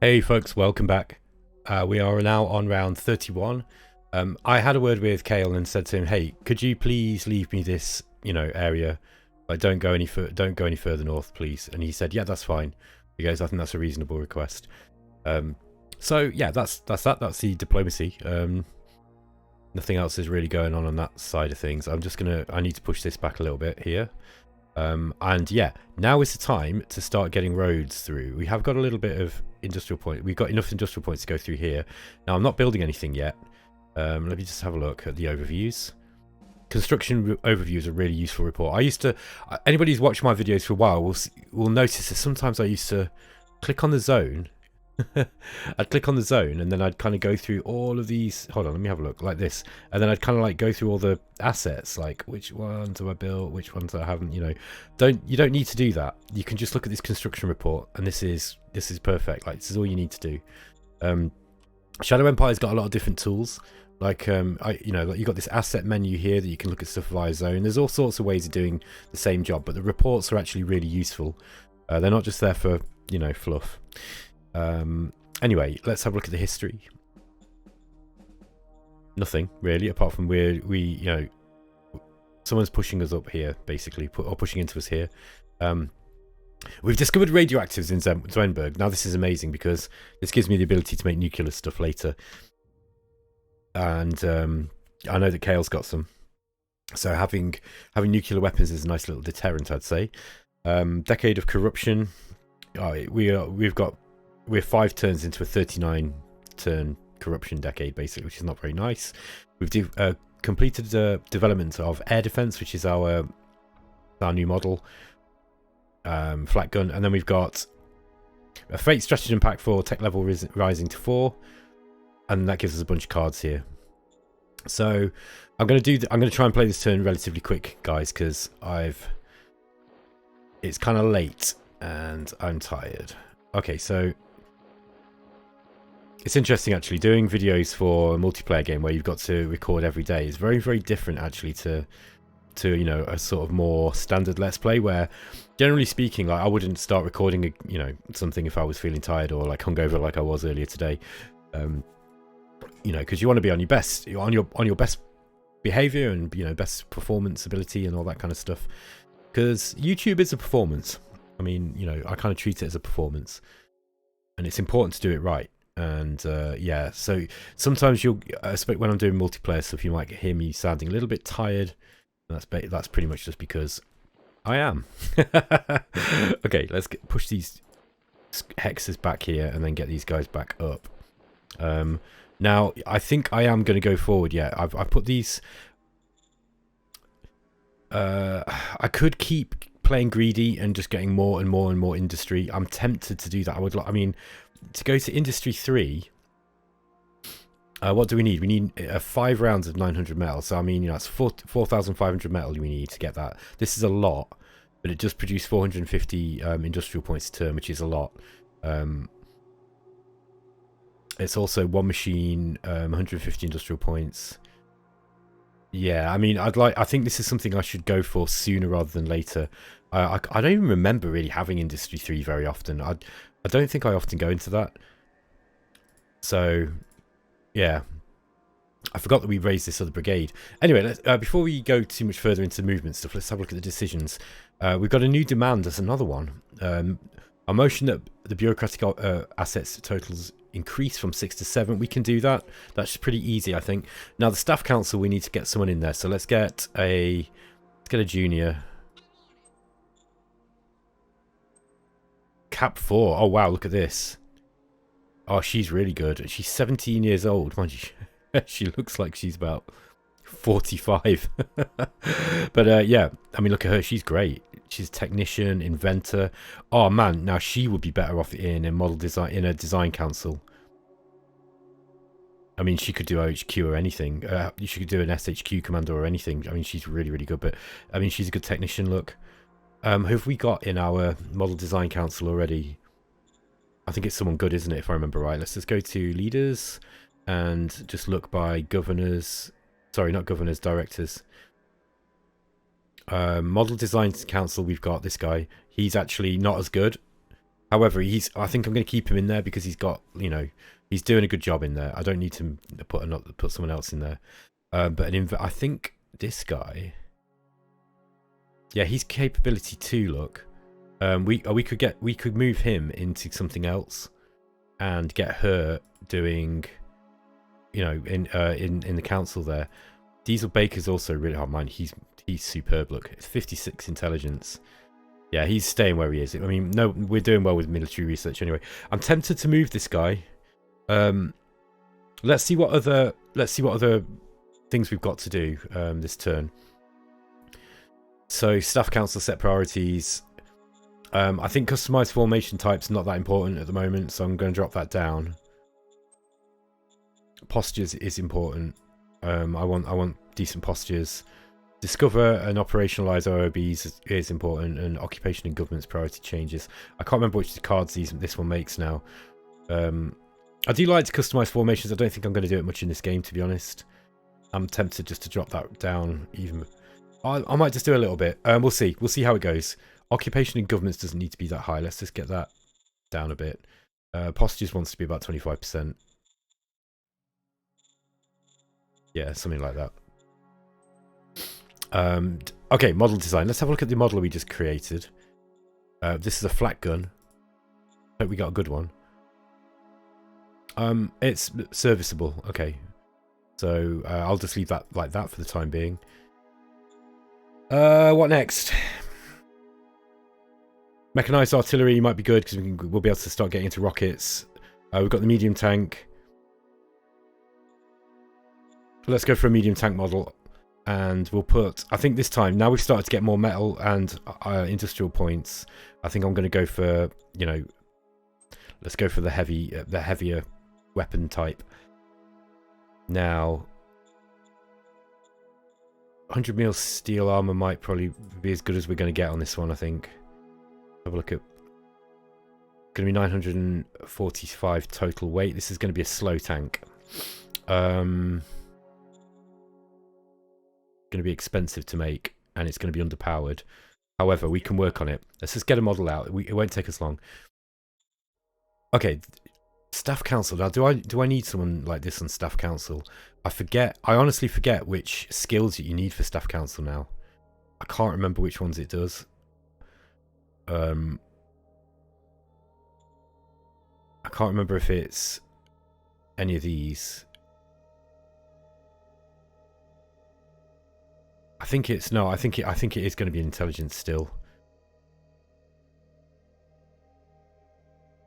Hey folks, welcome back. We are now on round 31. I had a word with Cael and said to him, "Hey, could you please leave me this, area? Like, don't go any further north, please." And he said, "Yeah, that's fine." He goes, "I think that's a reasonable request." So yeah, that's that. That's the diplomacy. Nothing else is really going on that side of things. I need to push this back a little bit here. And yeah, now is the time to start getting roads through. We have got a little bit of industrial point. We've got enough industrial points to go through here. Now I'm not building anything yet. Let me just have a look at the overviews. Construction overview is a really useful report. Anybody who's watched my videos for a while will notice that sometimes I used to click on the zone. I'd click on the zone and then I'd kind of go through all of these. Hold on, let me have a look like this. And then I'd kind of like go through all the assets, like which ones have I built, which ones I haven't. You don't need to do that. You can just look at this construction report, and this is perfect. Like, this is all you need to do. Shadow Empire's got a lot of different tools. Like you got this asset menu here that you can look at stuff via zone. There's all sorts of ways of doing the same job, but the reports are actually really useful. They're not just there for fluff. Anyway, let's have a look at the history. Nothing really, apart from someone's pushing us up here, basically, or pushing into us here. We've discovered radioactives in Zwenberg. Now this is amazing because this gives me the ability to make nuclear stuff later. And I know that Cael's got some. So having nuclear weapons is a nice little deterrent, I'd say. Decade of corruption. We're 5 turns into a 39 turn corruption decade, basically, which is not very nice. We've completed the development of air defense, which is our new model, flat gun, and then we've got a fate stratagem pack for tech level rising to 4, and that gives us a bunch of cards here. So I'm going to try and play this turn relatively quick, guys, because it's kind of late and I'm tired. Okay, so it's interesting actually doing videos for a multiplayer game where you've got to record every day. Is very, very different actually to a sort of more standard let's play where, generally speaking, like I wouldn't start recording something if I was feeling tired or like hungover like I was earlier today. Because you want to be on your best, on your best behavior and best performance ability and all that kind of stuff. Because YouTube is a performance. I mean, I kind of treat it as a performance, and it's important to do it right. And yeah, so sometimes when I'm doing multiplayer stuff, you might hear me sounding a little bit tired. That's pretty much just because I am. Okay, let's push these hexes back here and then get these guys back up. Now I think I am going to go forward. Yeah, I've put these. I could keep playing greedy and just getting more and more and more industry. I'm tempted to do that. To go to industry 3, what do we need? We need 5 rounds of 900 metal. So that's 4,500 metal we need to get that. This is a lot, but it does produce 450 industrial points a turn, which is a lot. It's also one machine, 150 industrial points. Yeah, I think this is something I should go for sooner rather than later. I don't even remember really having industry 3 very often. I don't think I often go into that. So, yeah. I forgot that we raised this other brigade. Anyway, before we go too much further into movement stuff, let's have a look at the decisions. We've got a new demand. There's another one. A motion that the bureaucratic assets totals increase from 6 to 7. We can do that. That's pretty easy, I think. Now, the staff council, we need to get someone in there. So let's get a junior. Cap 4. Oh wow, look at this. Oh, she's really good. She's 17 years old. Mind you, she looks like she's about 45. But yeah, look at her. She's great. She's technician, inventor. Oh man, now she would be better off in a model design, in a design council. She could do OHQ or anything. She could do an SHQ commander or anything. She's really, really good. But she's a good technician. Look. Who have we got in our model design council already? I think it's someone good, isn't it, if I remember right? Let's just go to leaders and just look by governors. Sorry, not governors, directors. Model design council, we've got this guy. He's actually not as good. However, I think I'm going to keep him in there because he's got, you know, he's doing a good job in there. I don't need to put someone else in there. But I think this guy, yeah, he's capability 2. Look, we could move him into something else, and get her doing, you know, in the council there. Diesel Baker's also really hard. Mine, he's superb. Look, 56 intelligence. Yeah, he's staying where he is. I mean, no, we're doing well with military research anyway. I'm tempted to move this guy. Let's see what other things we've got to do this turn. So staff council set priorities. I think customized formation type's not that important at the moment, so I'm going to drop that down. Postures is important. I want decent postures. Discover and operationalize OOBs is important, and occupation and government's priority changes. I can't remember which cards this one makes now. I do like to customize formations. I don't think I'm going to do it much in this game, to be honest. I'm tempted just to drop that down even. I might just do a little bit. We'll see. We'll see how it goes. Occupation and governments doesn't need to be that high. Let's just get that down a bit. Postures wants to be about 25%. Yeah, something like that. Okay, model design. Let's have a look at the model we just created. This is a flat gun. Hope we got a good one. It's serviceable. Okay, so I'll just leave that like that for the time being. What next? Mechanized artillery might be good because we'll be able to start getting into rockets. We've got the medium tank. Let's go for a medium tank model, and we'll put, I think this time, now we've started to get more metal and industrial points, I think I'm going to go for, you know, let's go for the heavier weapon type. Now, 100 mil steel armor might probably be as good as we're going to get on this one, I think. Have a look at, going to be 945 total weight. This is going to be a slow tank. Going to be expensive to make, and it's going to be underpowered. However, we can work on it. Let's just get a model out. It won't take us long. Okay, staff council. Now, do I need someone like this on staff council? I honestly forget which skills that you need for staff council now. I can't remember which ones it does. I can't remember if it's any of these. I think it's no. I think it is going to be intelligence still.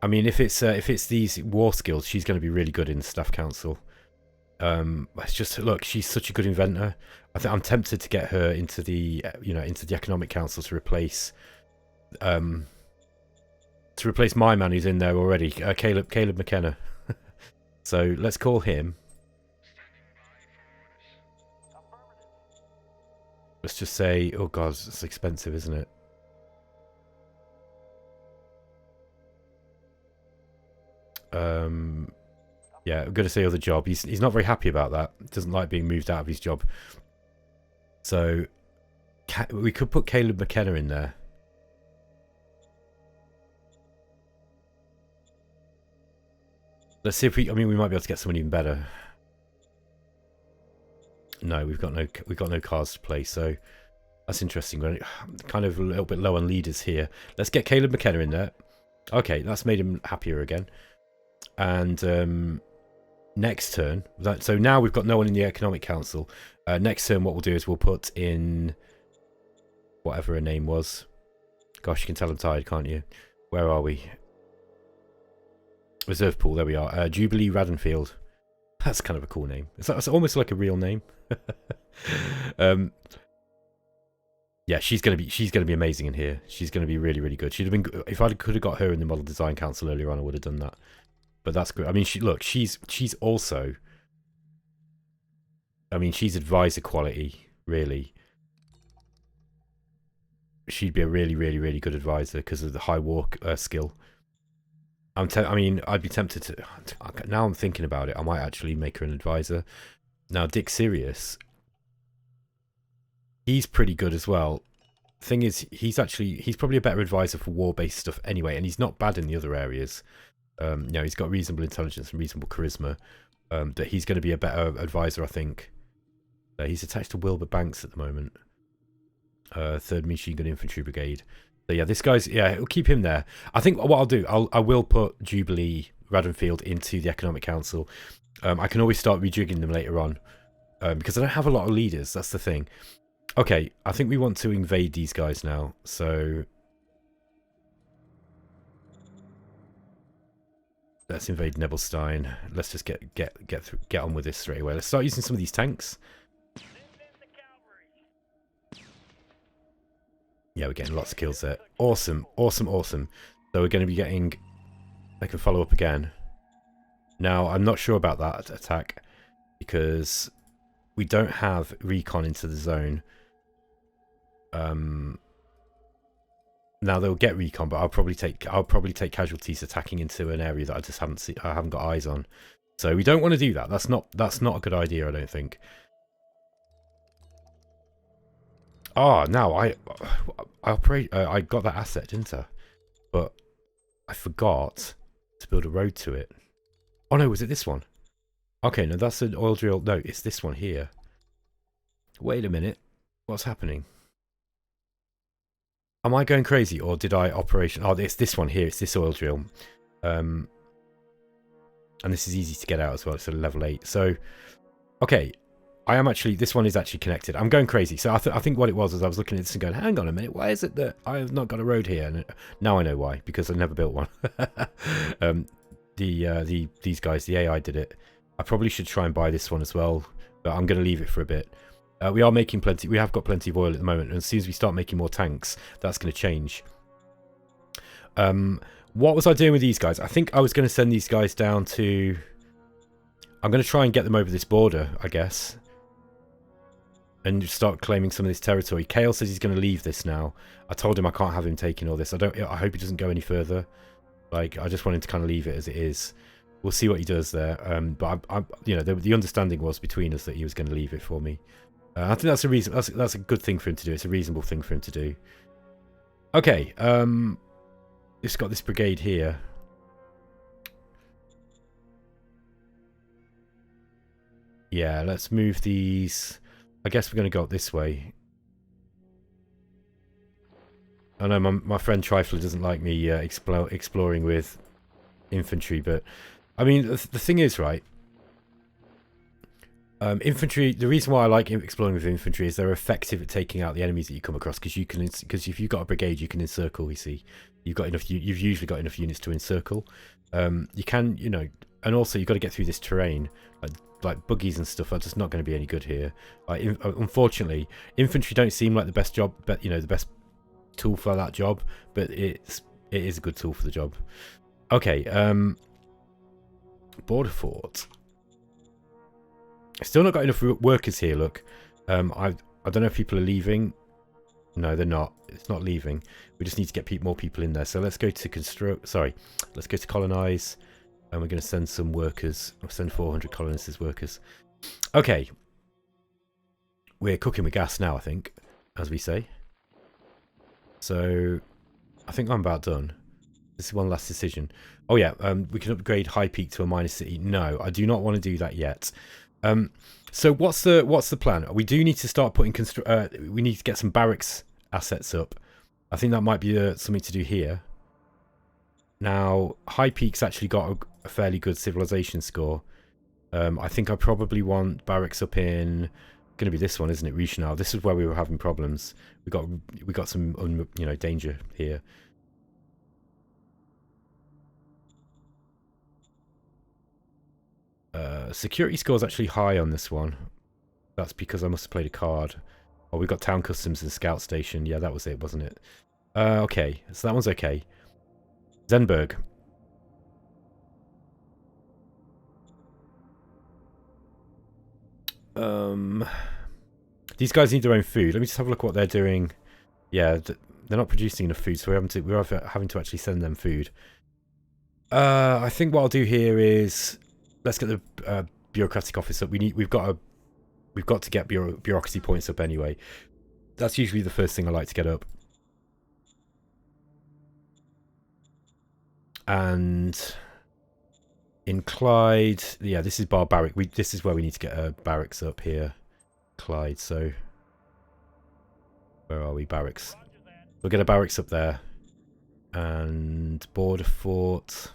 I mean, if it's these war skills, she's going to be really good in the staff council. It's just, look, she's such a good inventor. I'm tempted to get her into the into the economic council to replace my man who's in there already, Caleb McKenna. So let's call him. Let's just say, oh god, it's expensive, isn't it? Yeah, I'm going to say other job. He's not very happy about that. Doesn't like being moved out of his job. So we could put Caleb McKenna in there. Let's see if we might be able to get someone even better. No, we've got no cards to play, so that's interesting. We're kind of a little bit low on leaders here. Let's get Caleb McKenna in there. Okay, that's made him happier again. And next turn, so now we've got no one in the economic council. Next turn, what we'll do is we'll put in whatever her name was. Gosh, you can tell I'm tired, can't you? Where are we? Reserve pool. There we are. Jubilee Radenfield. That's kind of a cool name. It's almost like a real name. Yeah, she's gonna be amazing in here. She's gonna be really, really good. She'd have been, if I could have got her in the model design council earlier on, I would have done that. But that's good. I mean, she's also, I mean, she's advisor quality, really. She'd be a really, really, really good advisor because of the high war skill. I mean, I'd be tempted to. Now I'm thinking about it, I might actually make her an advisor. Now, Dick Sirius, he's pretty good as well. thing is, he's probably a better advisor for war-based stuff anyway, and he's not bad in the other areas. You know, he's got reasonable intelligence and reasonable charisma. That he's going to be a better advisor, I think. He's attached to Wilbur Banks at the moment. 3rd Machine Gun Infantry Brigade. So yeah, this guy's, yeah, we'll keep him there. I think what I'll do, I will put Jubilee Raddenfield into the Economic Council. I can always start rejigging them later on. Because I don't have a lot of leaders, that's the thing. Okay, I think we want to invade these guys now, so let's invade Nebelstein. Let's just get on with this straight away. Let's start using some of these tanks. Yeah, we're getting lots of kills there. Awesome, awesome, awesome. So we're going to be getting... I can follow up again. Now, I'm not sure about that attack because we don't have recon into the zone. Now they'll get recon, but I'll probably take casualties attacking into an area that I just haven't got eyes on. So we don't want to do that. That's not a good idea, I don't think. Oh, now I got that asset, didn't I? But I forgot to build a road to it. Oh no, was it this one? Okay, no, that's an oil drill. No, it's this one here. Wait a minute. What's happening? Am I going crazy, or did I operation... Oh, it's this one here. It's this oil drill. And this is easy to get out as well. It's at level 8. So, okay. I am actually... This one is actually connected. I'm going crazy. So I think what it was is I was looking at this and going, hang on a minute. Why is it that I have not got a road here? And now I know why. Because I never built one. These guys, the AI did it. I probably should try and buy this one as well. But I'm going to leave it for a bit. We are making plenty. We have got plenty of oil at the moment, and as soon as we start making more tanks, that's going to change. What was I doing with these guys? I think I was going to send these guys down to... I'm going to try and get them over this border, I guess, and start claiming some of this territory. Cael says he's going to leave this now. I told him I can't have him taking all this. I hope he doesn't go any further. Like, I just want him to kind of leave it as it is. We'll see what he does there. But you know, the understanding was between us that he was going to leave it for me. I think that's a reason. That's a good thing for him to do. It's a reasonable thing for him to do. Okay, it's got this brigade here. Yeah, let's move these. I guess we're going to go up this way. I know my friend Trifler doesn't like me exploring with infantry, but I mean the thing is, right? Infantry. The reason why I like exploring with infantry is they're effective at taking out the enemies that you come across, because if you've got a brigade, you can encircle. You see, you've got enough. You've usually got enough units to encircle. You can, you know, and also you've got to get through this terrain. Like buggies and stuff are just not going to be any good here. Like, unfortunately, infantry don't seem like the best job, but you know, the best tool for that job. But it is a good tool for the job. Okay, border fort. Still not got enough workers here. Look, I don't know if people are leaving. No, they're not. It's not leaving. We just need to get more people in there. So let's go to construct. Sorry, let's go to colonize, and we're going to send some workers. We'll send 400 colonists as workers. Okay, we're cooking with gas now, I think, as we say. So I think I'm about done. This is one last decision. Oh yeah, we can upgrade High Peak to a minor city. No, I do not want to do that yet. So what's the plan? We do need to start putting we need to get some barracks assets up. I think that might be something to do here. Now, High Peak's actually got a fairly good civilization score. I think I probably want barracks up in... Going to be this one, isn't it? Reichenau. This is where we were having problems. We got some you know, danger here. Security score is actually high on this one. That's because I must have played a card. Oh, we got town customs and scout station. Yeah, that was it, wasn't it? Okay, so that one's okay. Zenberg. These guys need their own food. Let me just have a look what they're doing. Yeah, they're not producing enough food, so we're having to actually send them food. I think what I'll do here is let's get the bureaucratic office up. We've got to get bureaucracy points up anyway. That's usually the first thing I like to get up. And in Clyde, yeah, this is barbaric. This is where we need to get a barracks up here, Clyde. So where are we? Barracks. We'll get a barracks up there, and border fort.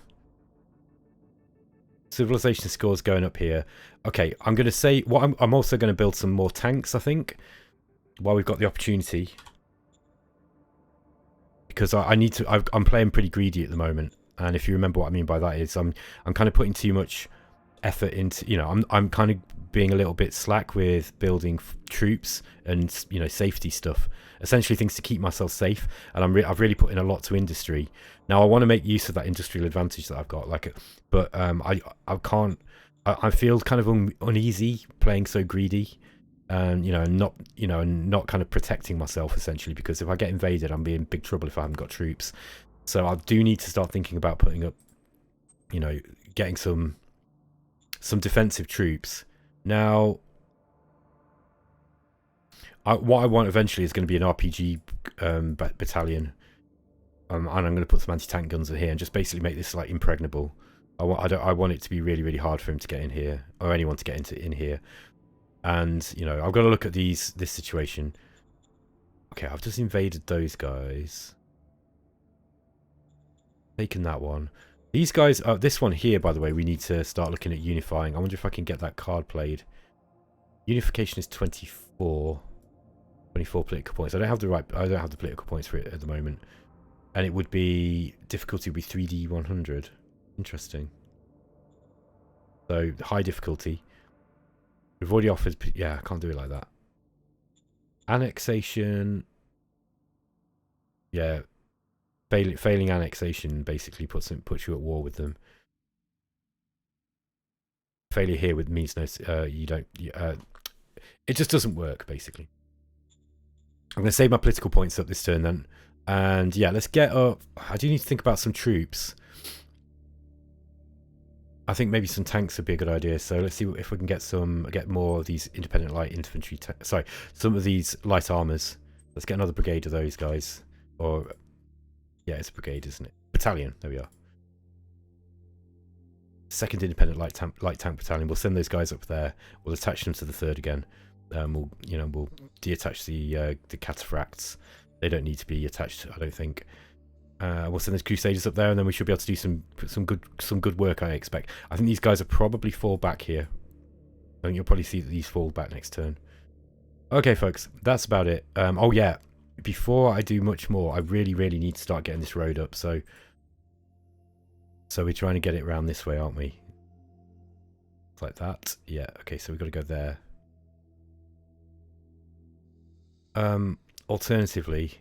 Civilization scores going up here. Okay, I'm going to say what I'm also going to build some more tanks, I think, while we've got the opportunity, because I need to. I'm playing pretty greedy at the moment. And if you remember what I mean by that is I'm kind of putting too much effort into, you know, I'm kind of being a little bit slack with building troops and, you know, safety stuff, essentially things to keep myself safe. And I've really put in a lot to industry. Now I want to make use of that industrial advantage that I've got, but I can't. I feel kind of uneasy playing so greedy, and not kind of protecting myself essentially, because if I get invaded, I'm in big trouble if I haven't got troops. So I do need to start thinking about putting up, you know, getting some defensive troops. Now, what I want eventually is going to be an RPG battalion, and I'm going to put some anti-tank guns in here and just basically make this like impregnable. I want it to be really, really hard for him to get in here, or anyone to get in here. And you know, I've got to look at this situation. Okay, I've just invaded those guys. Taken that one. These guys, this one here, by the way, we need to start looking at unifying. I wonder if I can get that card played. Unification is 24 political points. I don't have the political points for it at the moment. And it would be, difficulty would be 3D 100. Interesting. So, high difficulty. We've already offered, yeah, I can't do it like that. Annexation. Yeah. Failing annexation basically puts you at war with them. Failure here means no. It just doesn't work basically. I'm going to save my political points up this turn then, and yeah, let's get up. I do need to think about some troops. I think maybe some tanks would be a good idea. So let's see if we can get more of these independent light infantry. Some of these light armors. Let's get another brigade of those guys, or. Yeah, it's a brigade, isn't it? Battalion. There we are. Second independent light tank battalion. We'll send those guys up there. We'll attach them to the third again. We'll deattach the cataphracts. They don't need to be attached, I don't think. We'll send those crusaders up there, and then we should be able to do some good work. I expect. I think these guys will probably fall back here. I think you'll probably see that these fall back next turn. Okay, folks, that's about it. Oh yeah. Before I do much more, I really, really need to start getting this road up. So we're trying to get it around this way, aren't we? Like that. Yeah. Okay. So we've got to go there. Alternatively,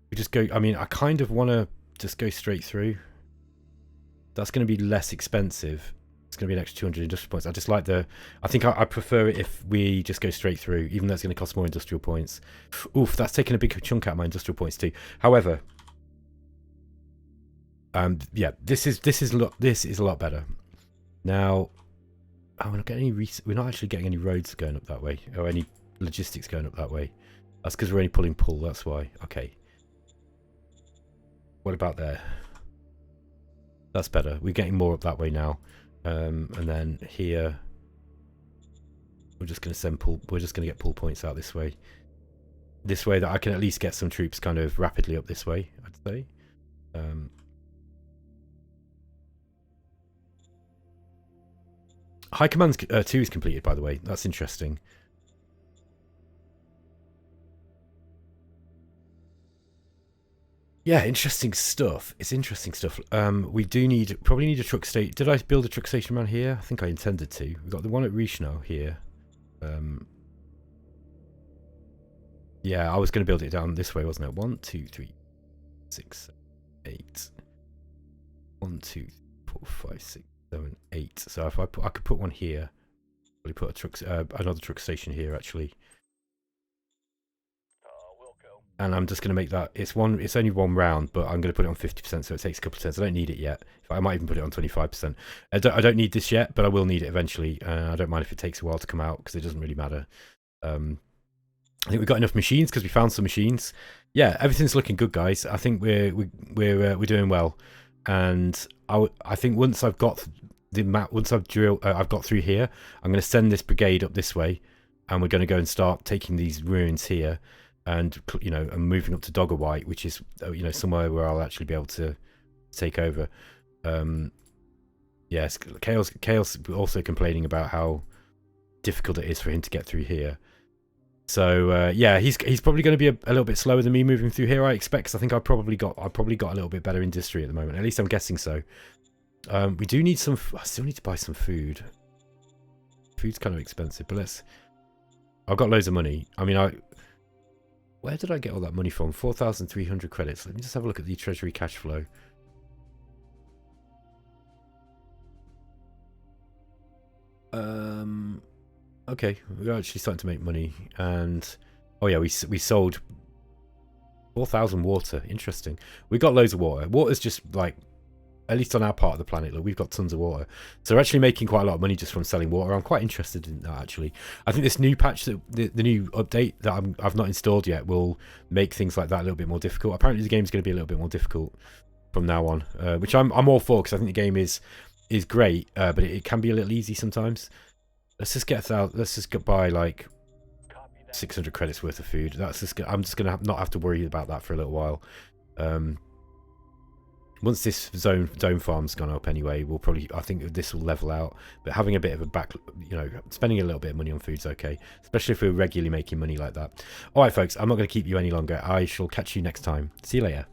we just go. I mean, I kind of want to just go straight through. That's going to be less expensive. It's going to be an extra 200 industrial points. I just like I think I prefer it if we just go straight through, even though it's going to cost more industrial points. Oof, that's taking a big chunk out of my industrial points too. However, yeah, this is a lot better. Now, we're not getting we're not actually getting any roads going up that way, or any logistics going up that way. That's because we're only pulling pull. That's why. Okay. What about there? That's better. We're getting more up that way now. And then here, we're just going to send pull. We're just going to get pull points out this way. This way that I can at least get some troops kind of rapidly up this way, I'd say. High Command 2 is completed, by the way. That's interesting. Yeah, interesting stuff. It's interesting stuff. We do probably need a truck station. Did I build a truck station around here? I think I intended to. We've got the one at Richno here. Yeah, I was going to build it down this way, wasn't it? 1, 2, 3, 6, 8. 1, 2, 4, 5, 6, 7, 8. So if I could put one here. Probably put another truck station here actually. And I'm just going to make that, it's only one round, but I'm going to put it on 50%, so it takes a couple of turns. I don't need it yet. I might even put it on 25%. I don't need this yet, but I will need it eventually. I don't mind if it takes a while to come out, because it doesn't really matter. I think we've got enough machines because we found some machines. Yeah, everything's looking good, guys. I think we're doing well, and I think once I've got the map, once I've got through here, I'm going to send this brigade up this way, and we're going to go and start taking these ruins here, and and moving up to Doggerwhite, which is somewhere where I'll actually be able to take over. Yes, Cael's also complaining about how difficult it is for him to get through here. So yeah, he's probably going to be a little bit slower than me moving through here, I expect, because I think I've probably got a little bit better industry at the moment. At least I'm guessing so. We do need some. I still need to buy some food. Food's kind of expensive, but I've got loads of money. I mean, where did I get all that money from? 4,300 credits. Let me just have a look at the treasury cash flow. Okay, we're actually starting to make money, and oh yeah, we sold 4,000 water. Interesting. We got loads of water. Water's just like, at least on our part of the planet, look, we've got tons of water. So we're actually making quite a lot of money just from selling water. I'm quite interested in that, actually. I think this new patch, the new update that I've not installed yet, will make things like that a little bit more difficult. Apparently the game's going to be a little bit more difficult from now on, which I'm all for, because I think the game is great, but it can be a little easy sometimes. Let's just get by like 600 credits worth of food. I'm just gonna not have to worry about that for a little while. Once this dome farm's gone up anyway, I think this will level out. But having a bit of a spending a little bit of money on food's okay, especially if we're regularly making money like that. All right, folks, I'm not going to keep you any longer. I shall catch you next time. See you later.